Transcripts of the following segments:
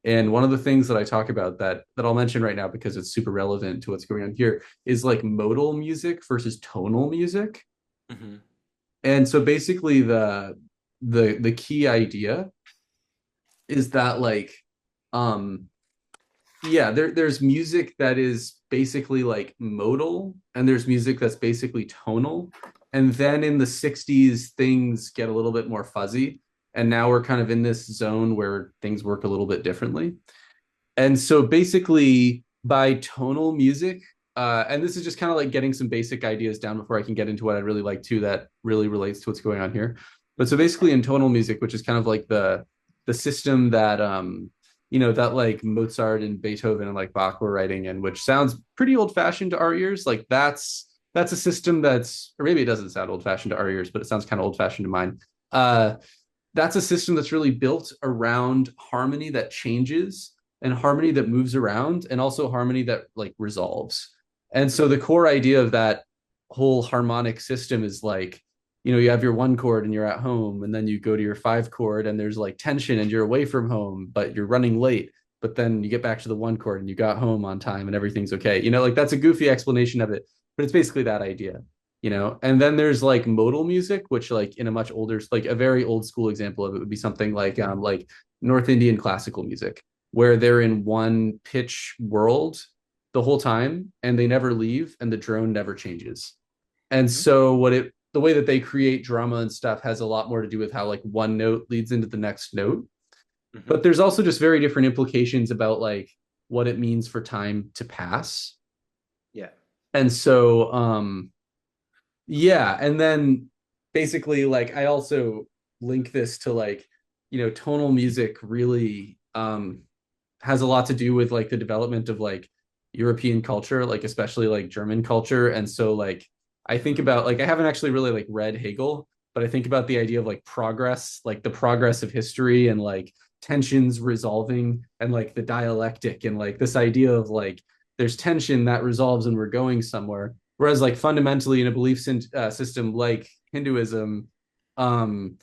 And one of the things that I talk about that I'll mention right now because it's super relevant to what's going on here is like modal music versus tonal music. Hmm. And so basically the key idea is that like um yeah, there's music that is basically like modal and there's music that's basically tonal. And then in the 60s things get a little bit more fuzzy and now we're kind of in this zone where things work a little bit differently. And so basically by tonal music, and this is just kind of like getting some basic ideas down before I can get into what I really like too that really relates to what's going on here. But so basically in tonal music, which is kind of like the system that that like Mozart and Beethoven and like Bach were writing in, which sounds pretty old fashioned to our ears. Like that's a system that's, or maybe it doesn't sound old fashioned to our ears, but it sounds kind of old fashioned to mine. Uh, that's a system that's really built around harmony that changes and harmony that moves around and also harmony that like resolves. And so the core idea of that whole harmonic system is like, you have your one chord and you're at home, and then you go to your five chord and there's like tension and you're away from home, but you're running late. But then you get back to the one chord and you got home on time and everything's okay. Like that's a goofy explanation of it, but it's basically that idea. And then there's like modal music, which like in a much older, like a very old school example of it would be something like North Indian classical music, where they're in one pitch world the whole time and they never leave and the drone never changes. And Hmm. so the way that they create drama and stuff has a lot more to do with how like one note leads into the next note. Hmm. But there's also just very different implications about like what it means for time to pass. Yeah. And so yeah, and then basically like I also link this to like, tonal music really has a lot to do with like the development of like European culture, like especially like German culture. And so like I think about like I haven't actually really like read Hegel, but I think about the idea of like progress, like the progress of history and like tensions resolving and like the dialectic and like this idea of like there's tension that resolves and we're going somewhere. Whereas like fundamentally in a belief system like Hinduism, um,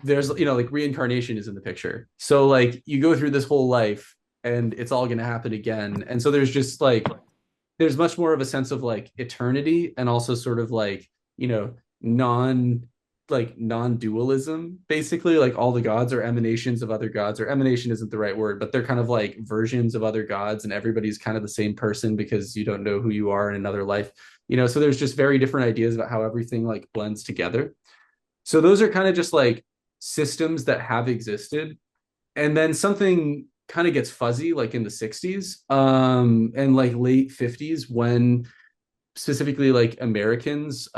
there's like reincarnation is in the picture. So like you go through this whole life and it's all going to happen again. And so there's just like there's much more of a sense of like eternity and also sort of like, non non-dualism basically. Like all the gods are emanations of other gods, or emanation isn't the right word, but they're kind of like versions of other gods and everybody's kind of the same person because you don't know who you are in another life. So there's just very different ideas about how everything like blends together. So those are kind of just like systems that have existed. And then something kind of gets fuzzy like in the 60s and like late 50s when specifically like Americans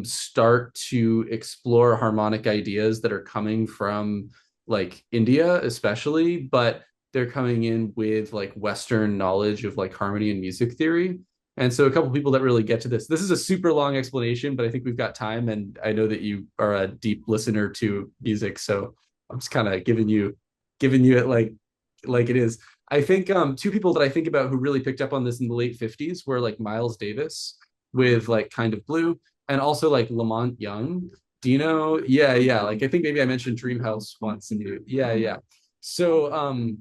start to explore harmonic ideas that are coming from like India especially, but they're coming in with like Western knowledge of like harmony and music theory. And so a couple people that really get to this. This is a super long explanation, but I think we've got time, and I know that you are a deep listener to music, so I'm just kind of giving you it like it is. I think two people that I think about who really picked up on this in the late 50s were like Miles Davis with like Kind of Blue, and also like Lamont Young. Do you know? Yeah, yeah. Like I think maybe I mentioned Dreamhouse once, and yeah, yeah. So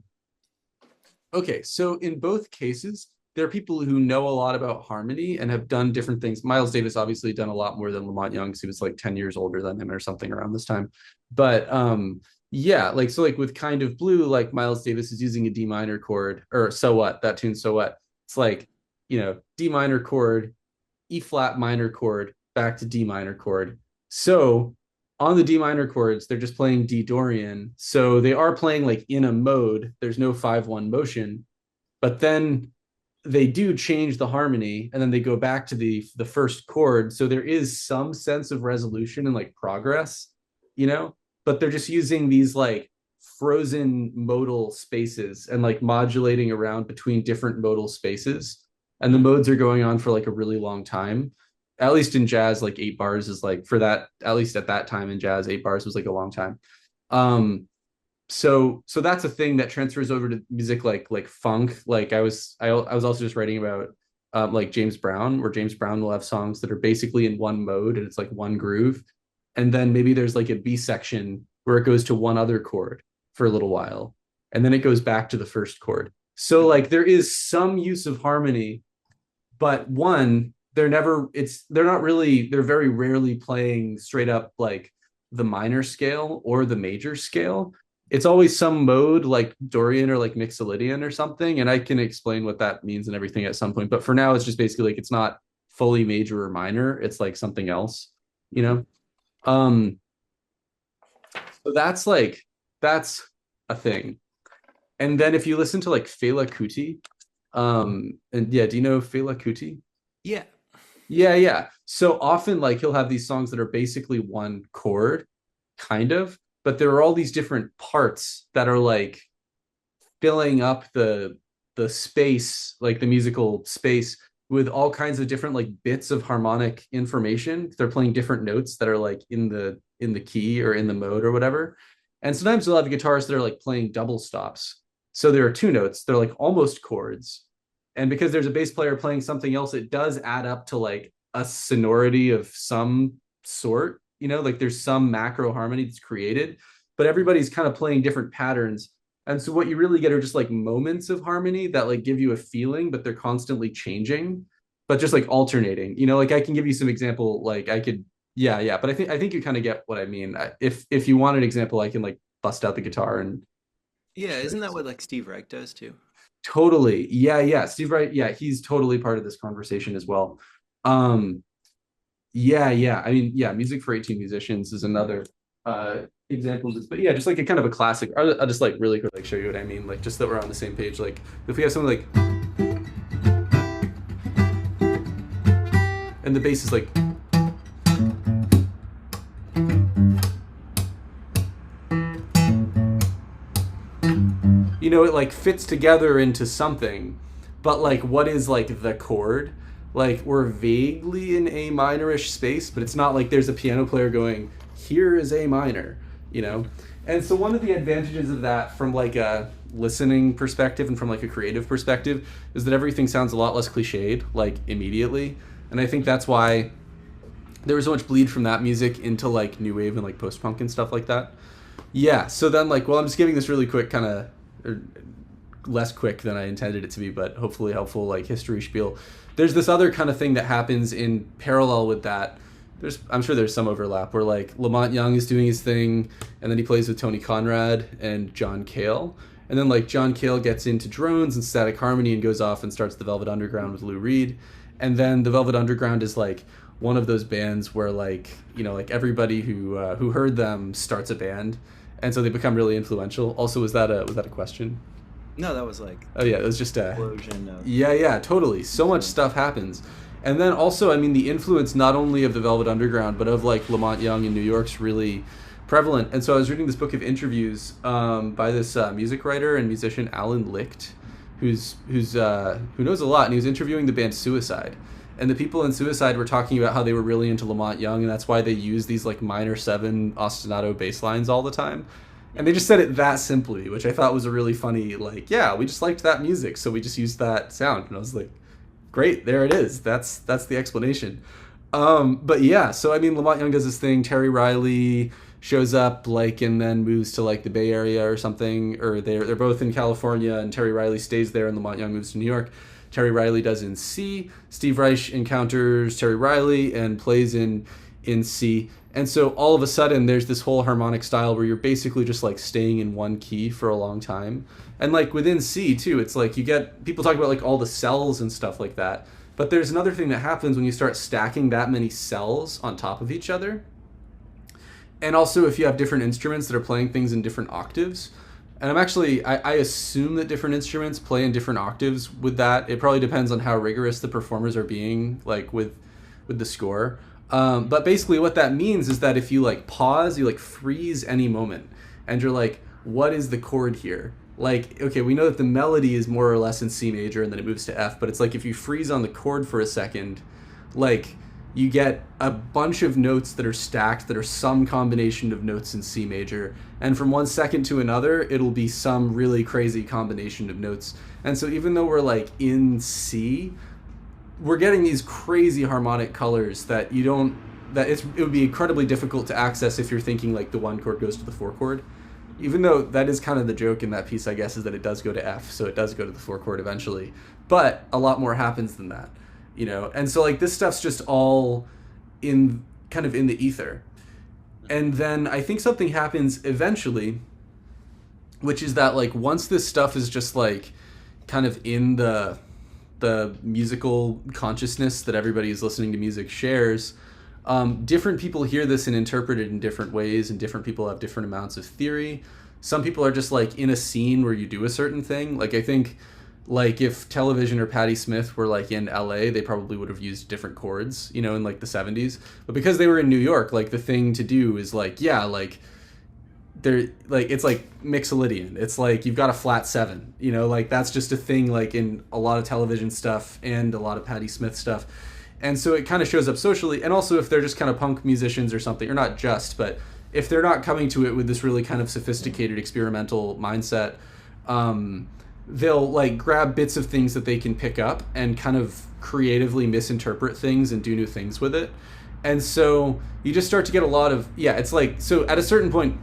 okay, so in both cases, there are people who know a lot about harmony and have done different things. Miles Davis obviously done a lot more than Lamont Young because he was like 10 years older than him or something around this time. But yeah, like so like with Kind of Blue, like Miles Davis is using a D minor chord, or So What, that tune So What. It's like, D minor chord, E flat minor chord, back to D minor chord. So on the D minor chords, they're just playing D Dorian. So they are playing like in a mode. There's no 5-1 motion, but then they do change the harmony and then they go back to the first chord. So there is some sense of resolution and like progress, you know, but they're just using these like frozen modal spaces and like modulating around between different modal spaces. And the modes are going on for like a really long time. At least in jazz, like 8 bars is like for that, at least at that time in jazz, 8 bars was like a long time. So that's a thing that transfers over to music like funk. Like I was also just writing about like James Brown, where James Brown will have songs that are basically in one mode and it's like one groove, and then maybe there's like a B section where it goes to one other chord for a little while, and then it goes back to the first chord. So like there is some use of harmony, but one, they're not really, they're very rarely playing straight up like the minor scale or the major scale. It's always some mode like Dorian or like Mixolydian or something. And I can explain what that means and everything at some point. But for now, it's just basically like it's not fully major or minor. It's like something else, you know? Um, so that's a thing. And then if you listen to like Fela Kuti, and yeah, do you know Fela Kuti? Yeah. Yeah, yeah. So often, like, he'll have these songs that are basically one chord, kind of, but there are all these different parts that are like filling up the space, like the musical space, with all kinds of different like bits of harmonic information. They're playing different notes that are like in the key or in the mode or whatever. And sometimes they'll have guitarists that are like playing double stops. So there are two notes, they're like almost chords. And because there's a bass player playing something else, it does add up to like a sonority of some sort, like there's some macro harmony that's created, but everybody's kind of playing different patterns. And so what you really get are just like moments of harmony that like give you a feeling, but they're constantly changing, but just like alternating. Like I can give you some example, like I could, yeah, yeah. But I think you kind of get what I mean. If you want an example, I can like bust out the guitar and Yeah, show isn't you that what some. like Steve Reich does too? Totally. Yeah, yeah. Steve Wright, yeah, he's totally part of this conversation as well. Um, yeah, yeah. I mean, yeah, music for 18 musicians is another example of this. But yeah, just like a kind of a classic. I'll just like really quick like show you what I mean. Like just that we're on the same page. Like if we have something like and the bass is like it like fits together into something, but like what is like the chord? Like we're vaguely in A minorish space, but it's not like there's a piano player going, here is A minor, you know? And so one of the advantages of that from like a listening perspective and from like a creative perspective is that everything sounds a lot less cliched, like immediately. And I think that's why there was so much bleed from that music into like new wave and like post punk and stuff like that. Yeah. So then like, well, I'm just giving this really quick kind of less quick than I intended it to be, but hopefully helpful like history spiel. There's this other kind of thing that happens in parallel with that. I'm sure there's some overlap where like Lamont Young is doing his thing, and then he plays with Tony Conrad and John Cale, and then like John Cale gets into drones and static harmony and goes off and starts the Velvet Underground with Lou Reed, and then the Velvet Underground is like one of those bands where like like everybody who heard them starts a band, and so they become really influential. Also, was that a question? No, that was like Oh yeah, it was just a explosion of yeah, yeah, totally. So much influence. stuff happens. And then also, I mean, the influence not only of the Velvet Underground, but of like Lamont Young in New York's really prevalent. And so I was reading this book of interviews by this music writer and musician Alan Licht, who knows a lot, and he was interviewing the band Suicide. And the people in Suicide were talking about how they were really into Lamont Young, and that's why they use these like minor seven ostinato bass lines all the time. And they just said it that simply, which I thought was a really funny, like, yeah, we just liked that music, so we just used that sound. And I was like, great, there it is. That's the explanation. But yeah, so I mean, Lamont Young does this thing. Terry Riley shows up, like, and then moves to like the Bay Area or something, or they're both in California, and Terry Riley stays there, and Lamont Young moves to New York. Terry Riley does in C. Steve Reich encounters Terry Riley and plays in C. And so all of a sudden there's this whole harmonic style where you're basically just like staying in one key for a long time. And like within C too, it's like you get people talk about like all the cells and stuff like that. But there's another thing that happens when you start stacking that many cells on top of each other. And also if you have different instruments that are playing things in different octaves. And I assume that different instruments play in different octaves with that. It probably depends on how rigorous the performers are being, like with the score. But basically what that means is that if you like pause, you like freeze any moment, and you're like, what is the chord here? Like, okay, we know that the melody is more or less in C major and then it moves to F, but it's like if you freeze on the chord for a second, like you get a bunch of notes that are stacked that are some combination of notes in C major, and from one second to another it'll be some really crazy combination of notes. And so even though we're like in C, we're getting these crazy harmonic colors that you don't it would be incredibly difficult to access if you're thinking like the one chord goes to the four chord. Even though that is kind of the joke in that piece, I guess, is that it does go to F, so it does go to the four chord eventually. But a lot more happens than that, you know. And so like this stuff's just all in kind of in the ether. And then I think something happens eventually, which is that like once this stuff is just like kind of in the musical consciousness that everybody who's listening to music shares, different people hear this and interpret it in different ways, and different people have different amounts of theory. Some people are just like in a scene where you do a certain thing. Like I think like if Television or Patti Smith were like in LA, they probably would have used different chords, you know, in like the 70s. But because they were in New York, like the thing to do is like, yeah, like they're like it's like mixolydian. It's like you've got a flat seven, you know, like that's just a thing like in a lot of television stuff and a lot of Patti Smith stuff. And so it kind of shows up socially. And also if they're just kind of punk musicians or something, or not just, but if they're not coming to it with this really kind of sophisticated experimental mindset, they'll like grab bits of things that they can pick up and kind of creatively misinterpret things and do new things with it. And so you just start to get a lot of, yeah, it's like, so at a certain point,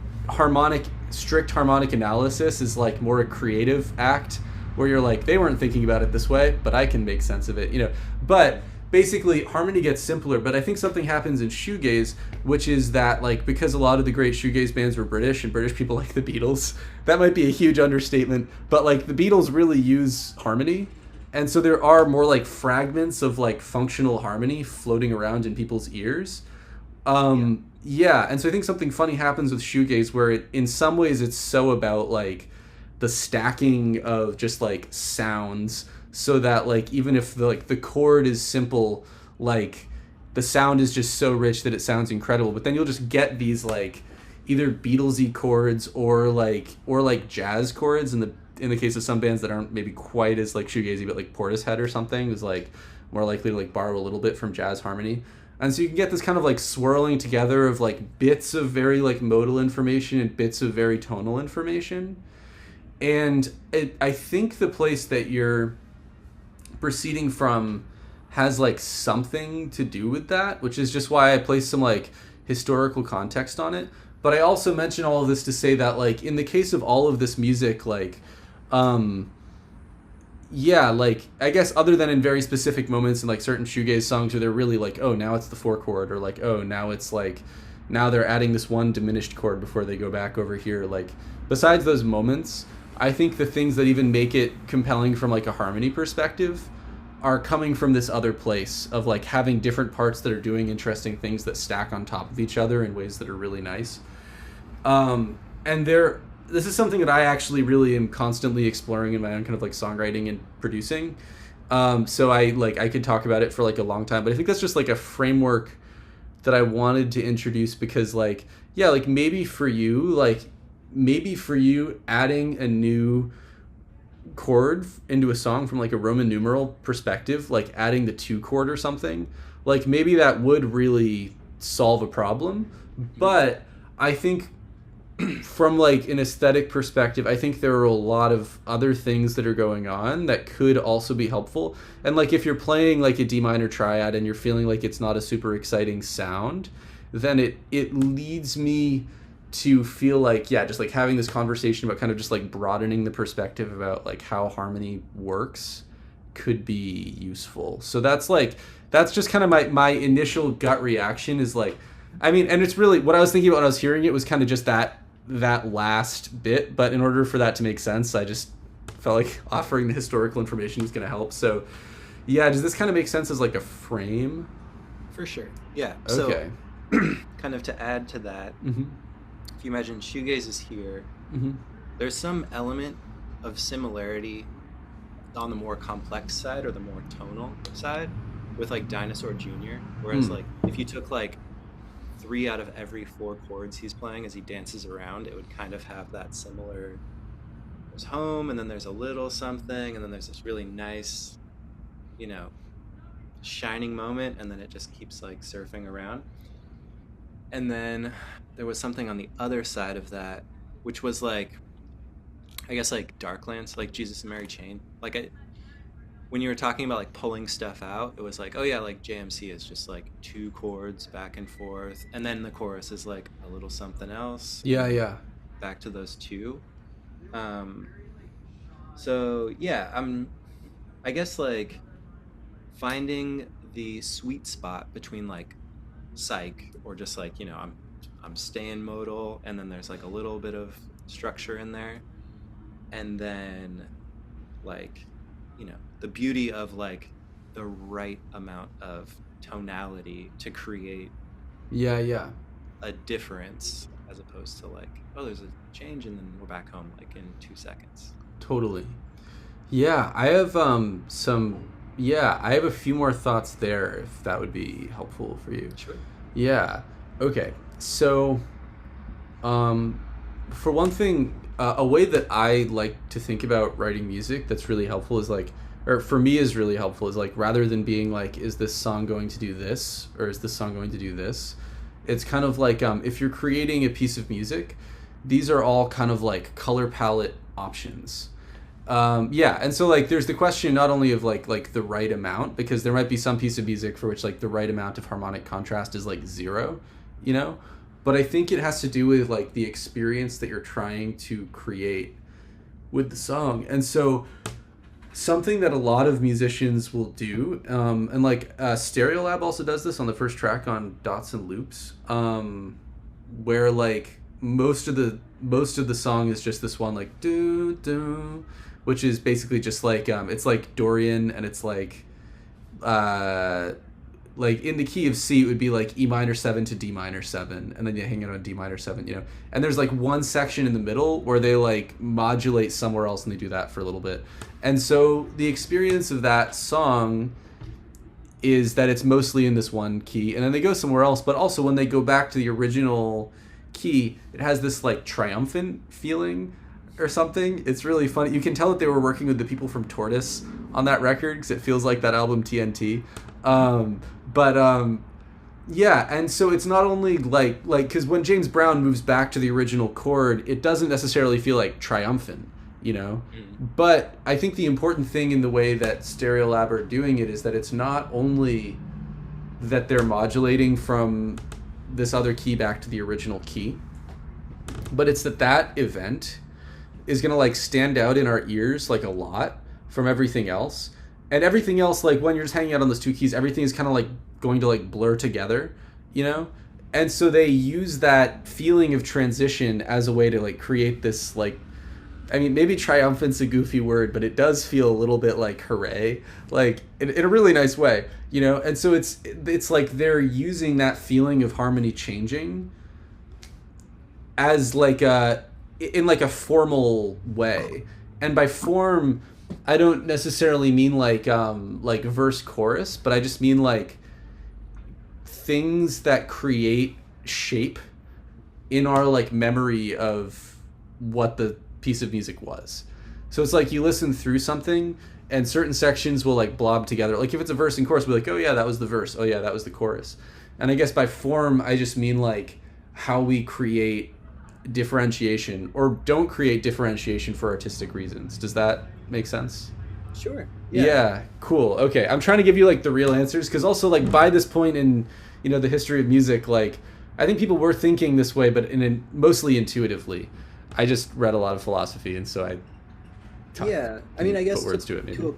strict harmonic analysis is like more a creative act where you're like, they weren't thinking about it this way, but I can make sense of it, you know. But basically harmony gets simpler. But I think something happens in shoegaze, which is that like because a lot of the great shoegaze bands were British and British people like the Beatles, that might be a huge understatement, but like the Beatles really use harmony. And so there are more like fragments of like functional harmony floating around in people's ears. Yeah, and so I think something funny happens with shoegaze where in some ways it's so about like the stacking of just like sounds, so that like even if the chord is simple, like the sound is just so rich that it sounds incredible. But then you'll just get these like either Beatlesy chords or like jazz chords in the case of some bands that aren't maybe quite as like shoegazy, but like Portishead or something is like more likely to like borrow a little bit from jazz harmony. And so you can get this kind of like swirling together of like bits of very like modal information and bits of very tonal information. And I think the place that you're proceeding from has like something to do with that, which is just why I place some like historical context on it. But I also mention all of this to say that like in the case of all of this music, like yeah, like I guess other than in very specific moments in like certain shoegaze songs where they're really like, oh, now it's the four chord, or like, oh, now it's like, now they're adding this one diminished chord before they go back over here. Like besides those moments, I think the things that even make it compelling from like a harmony perspective are coming from this other place of like having different parts that are doing interesting things that stack on top of each other in ways that are really nice. And this is something that I actually really am constantly exploring in my own kind of like songwriting and producing. So I could talk about it for like a long time, but I think that's just like a framework that I wanted to introduce because like, yeah, like maybe for you adding a new chord into a song from like a Roman numeral perspective, like adding the two chord or something, like maybe that would really solve a problem. But I think from like an aesthetic perspective, I think there are a lot of other things that are going on that could also be helpful. And like if you're playing like a D minor triad and you're feeling like it's not a super exciting sound, then it leads me to feel like, yeah, just like having this conversation about kind of just like broadening the perspective about like how harmony works could be useful. So that's just kind of my initial gut reaction is like, I mean, and it's really what I was thinking about when I was hearing it was kind of just that last bit, but in order for that to make sense, I just felt like offering the historical information was going to help. So yeah, does this kind of make sense as like a frame? For sure. Yeah. Okay. So kind of to add to that, Mm-hmm. if you imagine shoegaze is here, Mm-hmm. there's some element of similarity on the more complex side or the more tonal side with like Dinosaur Jr. Whereas like if you took like 3 out of every 4 chords he's playing as he dances around, it would kind of have that similar, there's home and then there's a little something and then there's this really nice, you know, shining moment and then it just keeps like surfing around. And then there was something on the other side of that, which was like, I guess like Darklands, like Jesus and Mary Chain. Like when you were talking about like pulling stuff out, it was like, oh yeah, like JMC is just like 2 chords back and forth, and then the chorus is like a little something else. Yeah. back to those two. Um, so yeah, I guess like finding the sweet spot between like psych or just like, I'm staying modal, and then there's like a little bit of structure in there, and then like, the beauty of like the right amount of tonality to create Yeah, yeah, a difference, as opposed to like, oh, there's a change and then we're back home like in 2 seconds. totally. Yeah, I have I have a few more thoughts there if that would be helpful for you. Sure. Yeah. Okay. So, for one thing, a way that I like to think about writing music that's really helpful is like, or for me is really helpful is like, rather than being like, is this song going to do this or is this song going to do this? It's kind of like, if you're creating a piece of music, these are all kind of like color palette options. Yeah, and so like there's the question not only of like the right amount, because there might be some piece of music for which like the right amount of harmonic contrast is like 0, you know, but I think it has to do with like the experience that you're trying to create with the song. And so something that a lot of musicians will do, and like Stereolab also does this on the first track on Dots and Loops, where like most of the song is just this one like do do, which is basically just like it's like Dorian, and it's like in the key of C it would be like E minor 7 to D minor 7, and then you hang it on D minor 7, you know, and there's like one section in the middle where they like modulate somewhere else and they do that for a little bit. And so the experience of that song is that it's mostly in this one key, and then they go somewhere else, but also when they go back to the original key, it has this like triumphant feeling or something. It's really funny. You can tell that they were working with the people from Tortoise on that record because it feels like that album TNT. Yeah, and so it's not only like because when James Brown moves back to the original chord, it doesn't necessarily feel like triumphant, you know. But I think the important thing in the way that Stereolab are doing it is that it's not only that they're modulating from this other key back to the original key, but it's that event is gonna like stand out in our ears like a lot from everything else. And everything else, like when you're just hanging out on those two keys, everything is kind of like going to like blur together, you know? And so they use that feeling of transition as a way to like create this like, I mean, maybe triumphant's a goofy word, but it does feel a little bit like hooray, like in a really nice way, you know? And so it's like they're using that feeling of harmony changing as like in like a formal way. And by form, I don't necessarily mean like verse chorus, but I just mean like things that create shape in our like memory of what the piece of music was. So it's like you listen through something and certain sections will like blob together. Like if it's a verse and chorus, we'll be like, oh yeah, that was the verse. Oh yeah, that was the chorus. And I guess by form, I just mean like how we create differentiation or don't create differentiation for artistic reasons. Does that make sense? Sure. Yeah, cool. Okay, I'm trying to give you like the real answers, because also like by this point in, you know, the history of music, like I think people were thinking this way, but mostly intuitively. I just read a lot of philosophy, and so I I mean, I guess put words to it maybe. To a